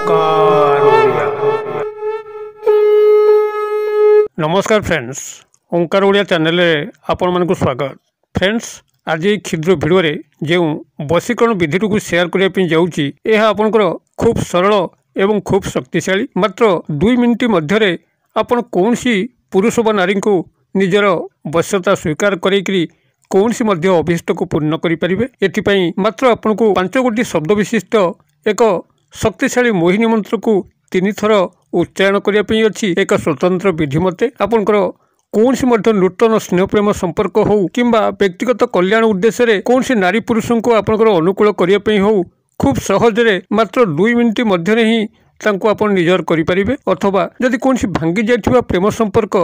ओंकार ओडिया। नमस्कार फ्रेंड्स, ओंकार ओडिया चैनल आपण मानक स्वागत। फ्रेंड्स, आज ये क्षुद्र भिडियो रे जो वशीकरण विधि को शेयर करने जाऊँगी, यह आपंकर खूब सरल एवं खूब शक्तिशाली। मात्र 2 मिनिट मध्य आपण कौन सी पुरुष व नारी को निजर वश्यता स्वीकार करी कौन सी अभीष्ट को पूर्ण करें। एथिपाई मात्र आपन को 5 गोटी शब्द विशिष्ट एक शक्तिशाली मोहिनी मंत्र को 3 थर उच्चारण करने अच्छी एक स्वतंत्र विधि मते। आपंकर कौन सी नूतन स्नेह प्रेम संपर्क हो किंबा व्यक्तिगत कल्याण उद्देश्य कौन सी नारी पुरुष को आपंकर अनुकूल करने हो खूब सहजरे मात्र 2 मिनिट मध्य ही आपन निजर करें। अथवा जदि कौन सी भांगी जाइथिबा प्रेम संपर्क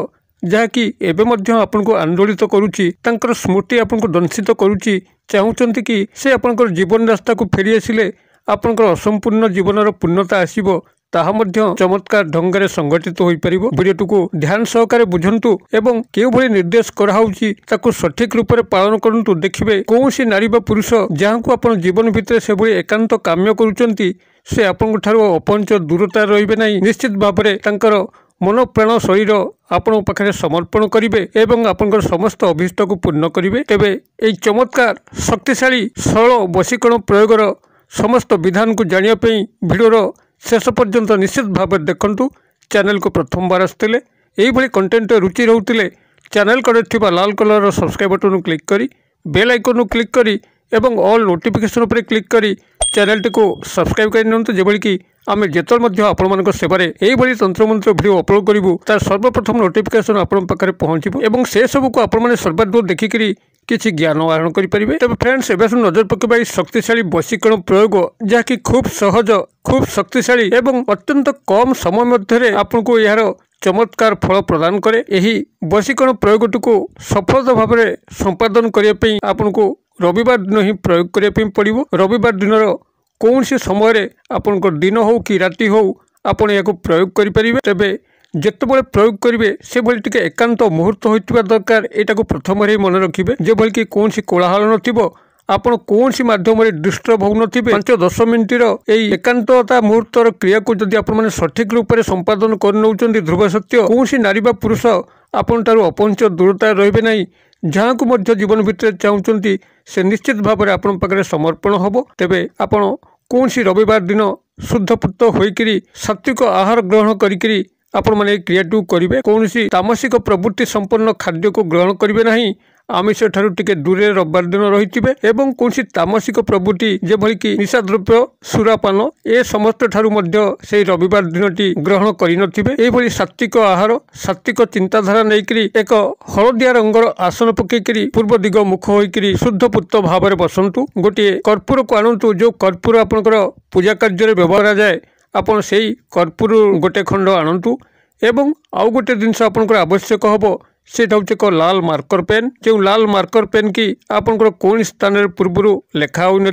जहाँकि एबे मध्य आपन को आंदोलित करुच्ची, तांकर स्मृति आपन को दंशित करुच्ची, चाहूचंती कि से आपनकर जीवन रास्ता को फेरी आसिले आपनकर असंपूर्ण जीवनर पूर्णता आसीबो, ताहा मध्य चमत्कार ढंगरे संगठित होई परिबो। वीडियो को ध्यान सहकारे बुझंतु एवं केउ भली निर्देश कराउची ताकू सठिक रूप से पालन करंतु। देखिबे कौन सी नारी बा पुरुष जहाँ को आपन जीवन भितर से भली एकांत काम्य करुचंती से आपन ठारू अपंच दूरता रहिबे नाही। निश्चित भाबरे तांकर मन प्राण शरीर आपण पाखे समर्पण करेंगे एवं आपंकर समस्त अभीष्ट को पूर्ण करेंगे। तेबे यह चमत्कार शक्तिशाली सरल वशीकरण प्रयोगर समस्त विधान को जानापी भिडर शेष पर्यंत निश्चित भाव देखु। चैनल को प्रथम बार आसते यही कंटेंट रुचि रोते चैनल कड़े लाल कलर सब्सक्राइब बटन क्लिक करी बेल आइकन क्लिक करी एवं ऑल नोटिफिकेशन पर क्लिक करी चैनल टी को सब्सक्राइब कर जेभली कि आम जिते आपण मान सेवारे यही तंत्रमंत्र भिडियो अपलोड करूँ तार सर्वप्रथम नोटिफिकेशन आपण पाखे पहुँचब और से सब को आपण सर्वाधिक देखिकी किसी ज्ञान आहरण करेंगे। तब फ्रेंड्स एवं नजर पकेबा शक्तिशाली वशीकरण प्रयोग जहाँकि खूब सहज खूब शक्तिशाली एवं अत्यंत कम समय मध्य आपको यार चमत्कार फल प्रदान करे। यही वशीकरण प्रयोग को सफलता भाव में संपादन करने आपको रविवार दिन ही प्रयोग करने पड़ो। रविवार दिन कौन सी समय आपंकर दिन हो कि राति हो आपड़ या प्रयोग करें। तेबे जितेबाला प्रयोग करेंगे से भली टिके एकांत मुहूर्त होता दरकार। यहाँ को प्रथम मन रखिए जो कि कौन सी कोलाहल नथिबो, आपण कौन सी माध्यम डिस्टर्ब हो नथिबे। 5-10 मिनिटर यही एकांतता मुहूर्तर क्रिया को जदि आपण सठिक रूप से संपादन कर ध्रुव सत्य कौन सी नारी बा पुरुष आपण ठारू अपंच दूरता रहिबे नहीं। जहाँ को मध्य जीवन भितर चाहूचंती से निश्चित भाव में आपण पाखे समर्पण हबो। तेबे आपण कौन सी रविवार दिन शुद्धपुत होइकरी सात्विक आहार ग्रहण करी आपण माने क्रियाटू करेंगे। कौन सी तामसिक प्रवृत्ति संपन्न खाद्य को ग्रहण करेंगे नहीं। आमिष ठारू टिके दूरे रविवार दिन रही एवं कौन सी तामसिक प्रवृत्ति जेभली कि निशा द्रव्य सुरापान ए समस्त ठारू मध्य से रविवार दिनटी ग्रहण करें। सात्विक आहार सात्विक चिंताधारा नहीं एक हलदिया रंगर आसन पकईकरी पूर्व दिग मुख होकर शुद्धपुत भाव में बसंतु। गोटे कर्पूर को आणतु जो कर्पूर आपंकर पूजा कार्य व्यवहार जाए आपन से कर्पूर गोटे खंड आणतु एवं आउ गोटे जिनस आपंकर आवश्यक हम से एक लाल मार्कर पेन। जो लाल मार्कर पेन की आपंकर कौन स्थान पूर्वर लेखा हो न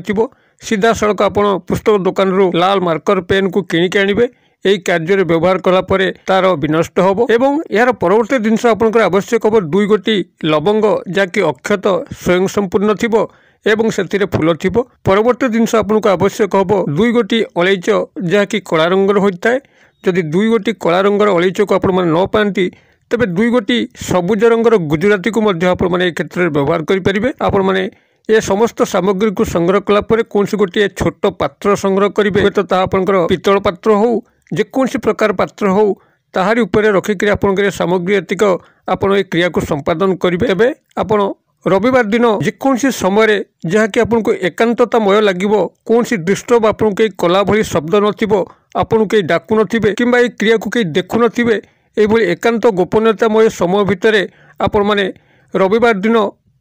सीधा सड़क आप पुस्तक दुकान रू लाल मार्कर पेन को किणिक आणवे। यही कार्य व्यवहार कलापर तार विनष्ट हम एवं यार परवर्ती जिनस आपंकर आवश्यक हम 2 गोटी लवंग जहाँकि अक्षत स्वयं संपूर्ण थी एवं से फूल थी। परवर्ती जिनस आपको आवश्यक हम 2 गोटी अलैच जहाँकि कला रंगर होता है। जदि 2 गोटी कला रंगर अलैच को आपण न पाती तेबे 2 गोटी सबुज रंगर गुजराती को क्षेत्र में व्यवहार करेंगे। आपण मैंने ये समस्त सामग्री को संग्रह कलापर कौन सी गोटे छोट पात्र संग्रह करेंगे। तो आपंकर पितल पात्र हो जेकोसी प्रकार पात्र हो ताहारी उपरे रखिक आपंकर सामग्री एतिक आपण ये क्रिया को संपादन करेंगे। तेबे आपण रविवार दिन जेकोसी समय जहाँकि आपको एकांततामय लगे कौन सी डिस्टर्ब आपको कहीं कला भली शब्द नथिबो आपन कहीं डाकू नथिबे किंबा ये क्रिया को कहीं देखु नथिबे एभली एकांत गोपनीयतामय समय भितर आपण माने रविवार दिन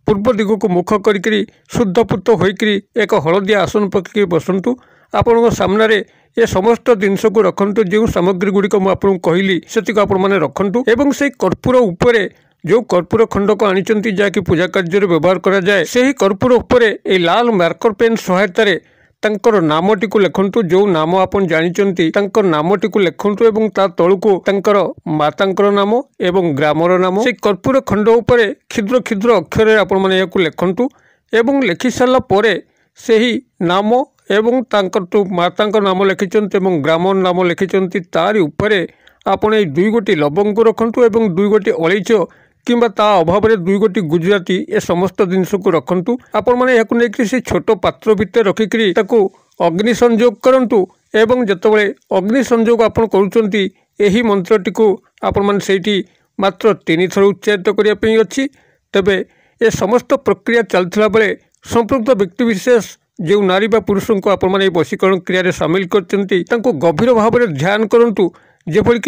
पूर्व दिग को मुख करी शुद्धपुत होइकरी एक हलदिया आसन पकई बसंतु। आपण सामने ये समस्त जिनस को रखंतु जो सामग्री गुड़िक मुझे कहली से आपण माने रखंतु एवं से कर्पूर उपरे जो कर्पूर खंड को आनी जहाँकि पूजा कार्य व्यवहार करा जाए से ही कर्पूर उपरे ए लाल मार्कर पेन सहायतार तांकर नामटी को लिखंतु। जो नाम आपन जानिचंती तांकर नामटी को लिखंतु एवं ता तळुको तांकर मातांकर नाम एवं ग्रामर नाम से कर्पूर खंड उपरे क्षुद्र क्षुद्र अक्षर आपण माने याकु लिखंतु एवं लिखि सारला परे सेही नाम एवं तांकर माता नाम लिखिंट और ग्राम नाम लिखिंट तारी उपरे आपण ये 2 गोटी लवंग को रखु और 2 गोटी अलैच किंबा ता अभाव में 2 गोटी गुजराती ए समस्त जिनस को रखु। आपण मैंने यहाँ नहीं से छोट पात्र भितर रखिकी अग्नि संयोग करूँ एवं जितेबाला अग्नि संयोग आप करुँच मंत्रटी को आपण मैंने से मात्र 3 थर उच्चारित करने अच्छी। तेबे ए समस्त प्रक्रिया चलता बेले संपृक्त व्यक्तिविशेष जो नारी बा पुरुषों को आपण मैंने वशीकरण क्रिया सामिल कर गभीर भाव में ध्यान करूँ जेपरिक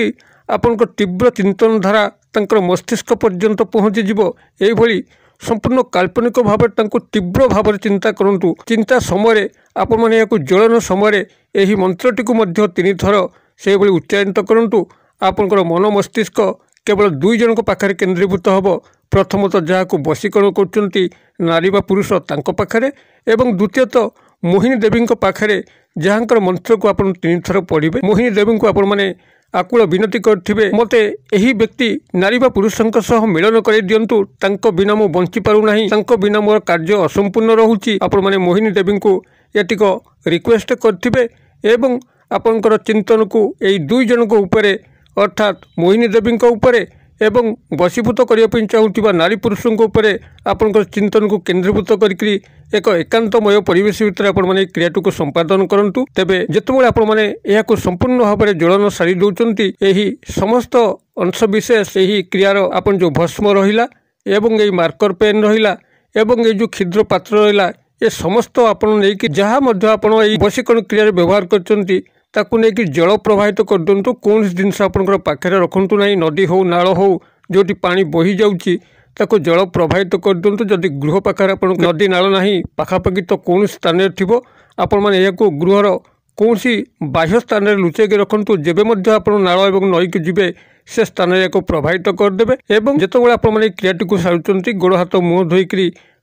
आपण तीव्र चिंतन धारा तंकर मस्तिष्क पर्यंत पहुँची यही संपूर्ण काल्पनिक भाव तीव्र भाव चिंता करूँ। चिंता समय आपण मैंने ज्वलन समय यही मंत्रटी को 3 थर से उच्चारित करूँ। आपणकर मन मस्तिष्क केवल 2 जन पाखे केन्द्रीभूत हम। प्रथमतः जहाँ को वशीकरण कर नारी बा पुरुष तांको पाखरे एवं द्वितीयत मोहिनी देवी पाखरे जहाँकर मंत्र को आप 3 थर पढ़े। मोहिनी देवी को आपण मैंने आकुल विनती करेंगे मते यही व्यक्ति नारी बा पुरुषों सह मिलन कर दिंतु तांको बिना मु बंची पारुना तांको बिना मोर कार्य असंपूर्ण रोचे। आपण मैंने मोहिनी देवी को एटिक रिक्वेस्ट करेंगे एवं आपणकर चिंतन को यही 2 जन को ऊपर अर्थात मोहिनी देवी उपरे एवं वशीभूत करने चाहूँगा नारी पुरुषों ऊपर आपणकर चिंतन को केन्द्रीभूत करके एक एकांतमय परिवेश भितर आपण मैंने क्रियाटी को संपादन करूँ। तेबे जितेबाला आपण मैंने यह संपूर्ण भाव में ज्वलन सारी दौरान यही समस्त अंश विशेष यही क्रियार आपन जो भस्म रहिला एवं यही मार्कर पेन रहिला एवं ये जो क्षुद्र पात्र रहिला ये समस्त आपण नहीं जहाँ आपण वशीकरण क्रिया व्यवहार करचंती ताकू नहीं जल प्रवाहित कर दिंतु। कौन जिनस आपंकर पाखे रखु ना नदी हो नाल हो जो पानी बही जाऊँगी ताको जल प्रवाहित कर दिंतु। जदि गृह पाखे आप नदी नाल ना पाखापाखि तो कौन स्थान थी आपण मैंने यह गृहर कौन बाह्य स्थान में लुचेक रखु जेबे आप नाल और नई की जी से स्थान को प्रवाहित करदे एवं जितेबाला आपने क्रियाटी को सारूँ गोड़ हाथ मुँह धोईक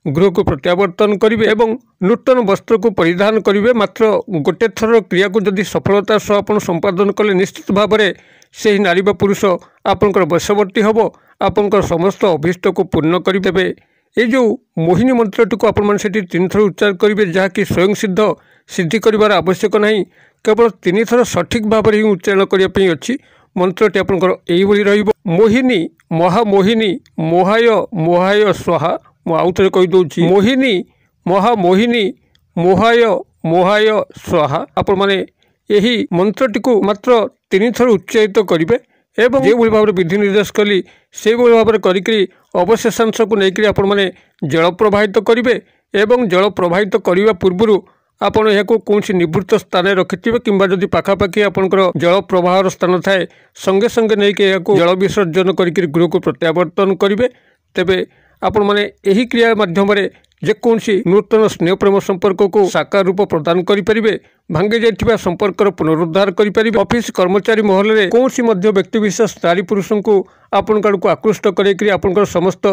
गृह को प्रत्यावर्तन करेंगे एवं नूतन वस्त्र को परिधान करेंगे। मात्र गोटे थर क्रिया को जदि सफलता सह आप संपादन कले निश्चित भाव में से नारी बा पुरुष आपंकर वशवर्ती हम आपंकर समस्त अभीष्ट को पूर्ण करदे। ये जो मोहिनी मंत्रटी को आप 3 थर उच्चार करेंगे जहाँकि स्वयं सिद्ध सिद्धि कर आवश्यक ना केवल 3 थर सठिक भाव में ही उच्चारण करने अच्छी। मंत्रटी आपंकर यही मोहिनी महामोहिनी मोहाय मोहाय स्वाहा आउ थे कहीदे मोहिनी महामोहिनी मोहाय मोहाय स्वाहा आप मैंने यही मंत्रटी को मात्र 3 थर उच्चारित करेंगे एवं जो भाव में विधि निर्देश कली से भाव में करी अवशेषांश को लेकर आप जल प्रवाहित करेंगे एवं जल प्रवाहित करने पूर्व आपड़ यह कौन निवृत्त स्थान रखिथे कि जदि पाखापाखि आपंकर जल प्रवाह स्थान थाए संगे संगे नहीं जल विसर्जन करके गृह को प्रत्यावर्तन करेंगे। तेबे आपण मैंने यही क्रिया माध्यम जेकोसी नूतन स्नेह प्रेम संपर्क को साकार रूप प्रदान करेंगे भांगी जाइथिबा संपर्कर पुनरुद्धार करेंगे। ऑफिस कर्मचारी महल में कौन व्यक्ति विशेष नारी पुरुषों को आपण को आकृष्ट कर आपंकर समस्त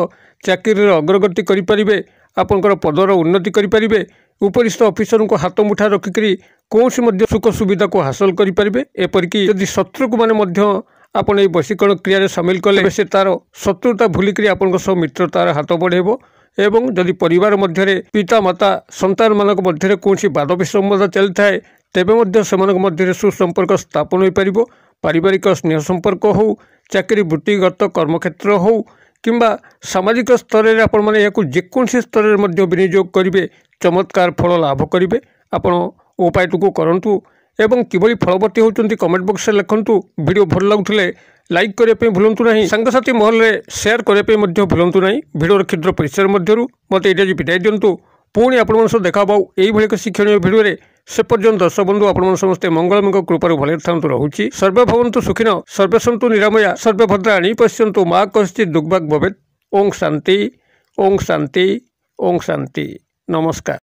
चाकरी अग्रगति करेंगे आपंकर पदर उन्नति करेंगे। उपरिस्थ ऑफिसर को हाथ मुठा रखिकी कौन सुख सुविधा को हासिल करेंगे। एपरिक यदि शत्रु को मैंने आपन ये वशीकरण क्रिया सामिल कले से तार शत्रुता भूलिक आपण मित्रतार हाथ बढ़ेब एवं जदि परिवार मध्य पिता माता संतान मानक मध्य कौन बाद विसंवाद चली थाए तेबे से सुसंपर्क स्थापन हो पार। पारिवारिक स्नेह संपर्क हो चाकरी वृत्तिगत कर्मक्षेत्र हो किंबा सामाजिक स्तर में आपण मैंने जेकोसी स्तर में विनियोग करेंगे चमत्कार फल लाभ करेंगे। आपण उपायटी को करूँ एवं किभली फलवती होती कमेंट बॉक्स में लिखुँ। वीडियो भल लगुले लाइक करने भूलु ना सांगसाथी महल में शेयर करने भूलु ना। वीडियो क्षुद्र परिसर मध्य मत ये विदाय दिंतु पुणी आप देखा यही एक शिक्षण भिडियो से पर्यंत दर्शक बंधु आप समस्ते मंगलमय कृपार भले था रोचे। सर्वे भवन्तु सुखिन सर्वे सन्तु निरामया सर्वे भद्राणि पश्यन्तु मा कश्चित् दुर्भाग् भवेत्। ओं शांति ओं शांति ओं शांति। नमस्कार।